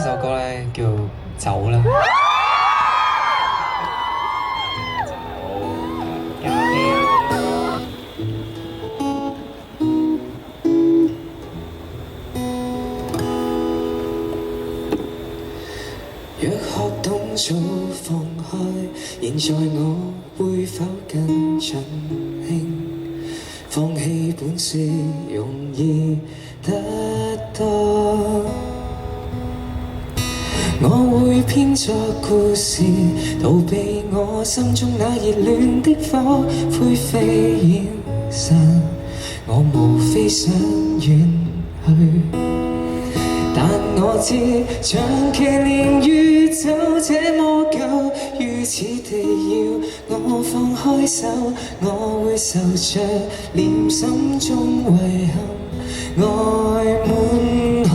首歌咧叫走啦。若學懂早放開，現在我會否更盡興？放棄本是容易得多。我會編作故事，逃避我心中那熱戀的火，灰飛煙散，我無非想遠去。但我知長期連宇宙這麼久，如此地要我放開手，我會受着念心中遺憾，愛滿腔，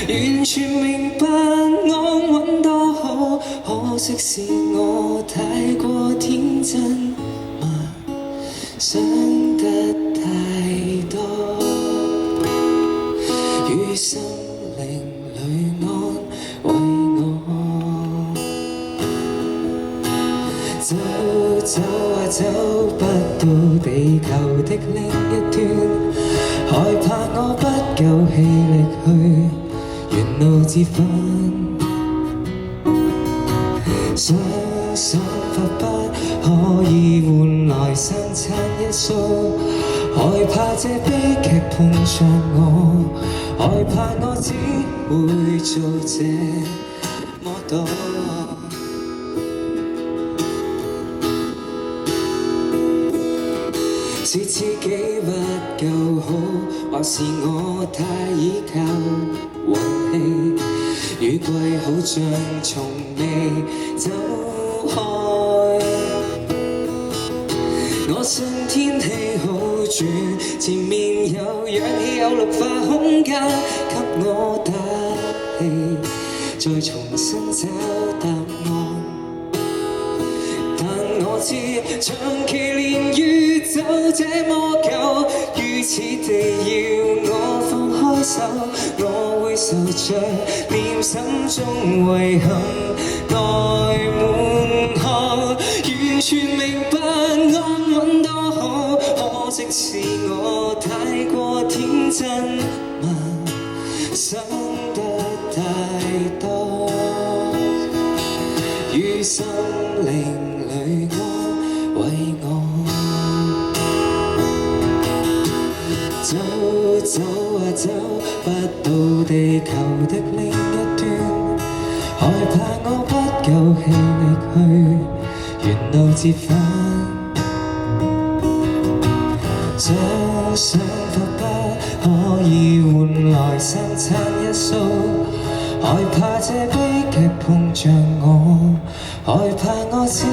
完全明白安穩多好，可惜是我太過天真嘛，想得太多，於心靈裏安慰我，走走啊走不到地球的另一端，害怕我不夠氣力去沿路折返，想想法不可以換來三餐一宿，害怕這悲劇碰着我，害怕我只會做這麼多。是自己不夠好，或是我太依靠運氣？雨季好像從未走開，我信天氣好轉，前面有氧氣有綠化空間，給我打氣，再重新找答案。但我知長期連宇宙這麼久，如此地要我放開手，我會受着念心中遺憾，愛滿腔，完全明白安穩多好，可惜是我太過天真嘛，想得太多，於心靈裏安慰我，走走啊走不到地球的另一端，害怕我不夠氣力去沿路折返，想法不可以換來三餐一宿，害怕這悲劇碰着我，害怕我只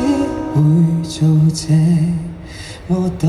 會做這麼多。